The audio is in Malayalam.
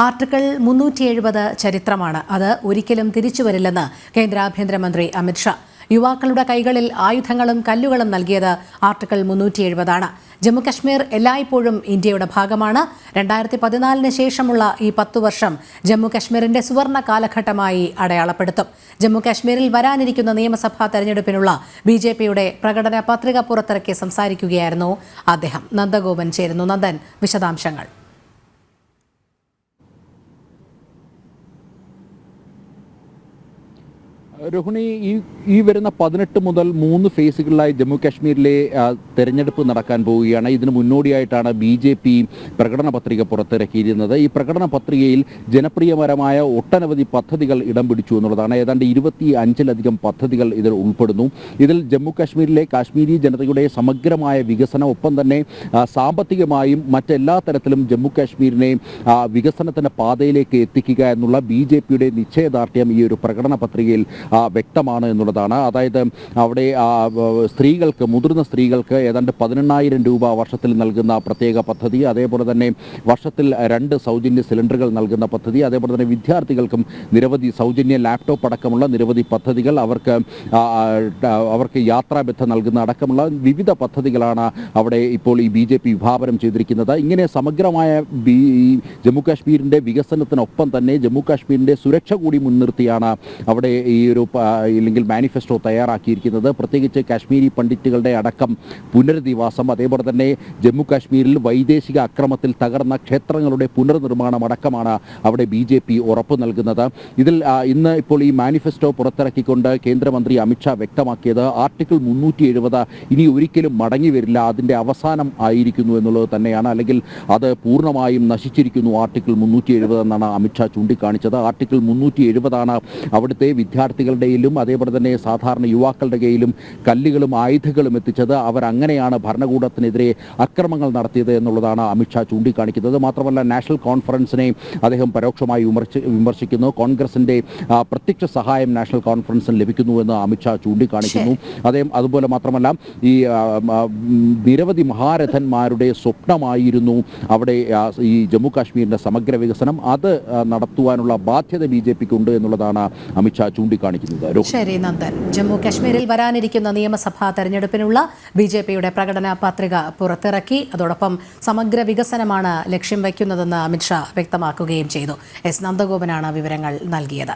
ആർട്ടിക്കിൾ 370 ചരിത്രമാണ്. അത് ഒരിക്കലും തിരിച്ചുവരില്ലെന്ന് കേന്ദ്ര ആഭ്യന്തരമന്ത്രി അമിത്ഷാ. യുവാക്കളുടെ കൈകളിൽ ആയുധങ്ങളും കല്ലുകളും നൽകിയത് ആർട്ടിക്കിൾ 370 ആണ്. ജമ്മുകശ്മീർ എല്ലായ്പ്പോഴും ഇന്ത്യയുടെ ഭാഗമാണ്. 2014 ശേഷമുള്ള ഈ 10 വർഷം ജമ്മുകശ്മീരിന്റെ സുവർണ കാലഘട്ടമായി അടയാളപ്പെടുത്തും. ജമ്മുകശ്മീരിൽ വരാനിരിക്കുന്ന നിയമസഭാ തെരഞ്ഞെടുപ്പിനുള്ള BJPയുടെ പ്രകടന പത്രിക പുറത്തിറക്കി സംസാരിക്കുകയായിരുന്നു അദ്ദേഹം. നന്ദഗോപൻ ചേരുന്നു. നന്ദൻ, വിശദാംശങ്ങൾ. രോഹിണി, ഈ വരുന്ന 18 മുതൽ 3 ഫേസുകളിലായി ജമ്മു കാശ്മീരിലെ തെരഞ്ഞെടുപ്പ് നടക്കാൻ പോവുകയാണ്. ഇതിന് മുന്നോടിയായിട്ടാണ് BJP പ്രകടന പത്രിക പുറത്തിറക്കിയിരുന്നത്. ഈ പ്രകടന പത്രികയിൽ ജനപ്രിയപരമായ ഒട്ടനവധി പദ്ധതികൾ ഇടം പിടിച്ചു എന്നുള്ളതാണ്. ഏതാണ്ട് 25-ലധികം പദ്ധതികൾ ഇതിൽ ഉൾപ്പെടുന്നു. ഇതിൽ ജമ്മു കാശ്മീരിലെ കാശ്മീരി ജനതയുടെ സമഗ്രമായ വികസനം, ഒപ്പം തന്നെ സാമ്പത്തികമായും മറ്റെല്ലാ തരത്തിലും ജമ്മു കാശ്മീരിനെ വികസനത്തിൻ്റെ പാതയിലേക്ക് എത്തിക്കുക എന്നുള്ള BJPയുടെ നിശ്ചയദാർഢ്യം ഈ ഒരു പ്രകടന പത്രികയിൽ വ്യക്തമാണ് എന്നുള്ളതാണ്. അതായത് അവിടെ സ്ത്രീകൾക്ക്, മുതിർന്ന സ്ത്രീകൾക്ക് ഏതാണ്ട് 18,000 രൂപ വർഷത്തിൽ നൽകുന്ന പ്രത്യേക പദ്ധതി, അതേപോലെ തന്നെ വർഷത്തിൽ 2 സൗജന്യ സിലിണ്ടറുകൾ നൽകുന്ന പദ്ധതി, അതേപോലെ തന്നെ വിദ്യാർത്ഥികൾക്കും നിരവധി സൗജന്യ ലാപ്ടോപ്പ് അടക്കമുള്ള നിരവധി പദ്ധതികൾ, അവർക്ക് യാത്രാബദ്ധ നൽകുന്ന അടക്കമുള്ള വിവിധ പദ്ധതികളാണ് അവിടെ ഇപ്പോൾ ഈ BJP വിഭാവനം ചെയ്തിരിക്കുന്നത്. ഇങ്ങനെ സമഗ്രമായ ജമ്മു കാശ്മീരിൻ്റെ വികസനത്തിനൊപ്പം തന്നെ ജമ്മു കാശ്മീരിൻ്റെ സുരക്ഷ കൂടി മുൻനിർത്തിയാണ് അവിടെ ഈ ഒരു ഇല്ലെങ്കിൽ മാനിഫെസ്റ്റോ തയ്യാറാക്കിയിരിക്കുന്നത്. പ്രത്യേകിച്ച് കാശ്മീരി പണ്ഡിറ്റുകളുടെ അടക്കം പുനരധിവാസം, അതേപോലെ തന്നെ ജമ്മു കാശ്മീരിൽ വൈദേശിക അക്രമത്തിൽ തകർന്ന ക്ഷേത്രങ്ങളുടെ പുനർനിർമ്മാണം അടക്കമാണ് അവിടെ BJP ഉറപ്പ് നൽകുന്നത്. ഇതിൽ ഇന്ന് ഇപ്പോൾ ഈ മാനിഫെസ്റ്റോ പുറത്തിറക്കിക്കൊണ്ട് കേന്ദ്രമന്ത്രി അമിത്ഷാ വ്യക്തമാക്കിയത് ആർട്ടിക്കിൾ 370 ഇനി ഒരിക്കലും മടങ്ങി വരില്ല, അതിൻ്റെ അവസാനം ആയിരിക്കുന്നു എന്നുള്ളത് തന്നെയാണ്. അല്ലെങ്കിൽ അത് പൂർണ്ണമായും നശിച്ചിരിക്കുന്നു ആർട്ടിക്കിൾ 370 എന്നാണ് അമിത്ഷാ ചൂണ്ടിക്കാണിച്ചത്. ആർട്ടിക്കിൾ 370 ആണ് അവിടുത്തെ വിദ്യാർത്ഥികളുടെയിലും അതേപോലെ തന്നെ സാധാരണ യുവാക്കളുടെ കയ്യിലും കല്ലുകളും ആയുധങ്ങളും എത്തിച്ചത്. അവരങ്ങനെയാണ് ഭരണകൂടത്തിനെതിരെ അക്രമങ്ങൾ നടത്തിയത് എന്നുള്ളതാണ് അമിത്ഷാ ചൂണ്ടിക്കാണിക്കുന്നത്. മാത്രമല്ല, നാഷണൽ കോൺഫറൻസിനെ അദ്ദേഹം പരോക്ഷമായി വിമർശിക്കുന്നു. കോൺഗ്രസിൻ്റെ പ്രത്യക്ഷ സഹായം നാഷണൽ കോൺഫറൻസിന് ലഭിക്കുന്നുവെന്ന് അമിത്ഷാ ചൂണ്ടിക്കാണിക്കുന്നു. അതുപോലെ മാത്രമല്ല, ഈ നിരവധി മഹാരഥന്മാരുടെ സ്വപ്നമായിരുന്നു അവിടെ ഈ ജമ്മു കാശ്മീരിൻ്റെ സമഗ്ര വികസനം. അത് നടത്തുവാനുള്ള ബാധ്യത BJPക്കുണ്ട് എന്നുള്ളതാണ് അമിത്ഷാ ചൂണ്ടിക്കാണിക്കുന്നത്. ശരി നന്ദൻ. ജമ്മു കാശ്മീരിൽ വരാനിരിക്കുന്ന നിയമസഭാ തെരഞ്ഞെടുപ്പിനുള്ള BJPയുടെ പ്രകടന പത്രിക പുറത്തിറക്കി. അതോടൊപ്പം സമഗ്ര വികസനമാണ് ലക്ഷ്യം വയ്ക്കുന്നതെന്ന് അമിത്ഷാ വ്യക്തമാക്കുകയും ചെയ്തു. S നന്ദഗോപനാണ് വിവരങ്ങൾ നൽകിയത്.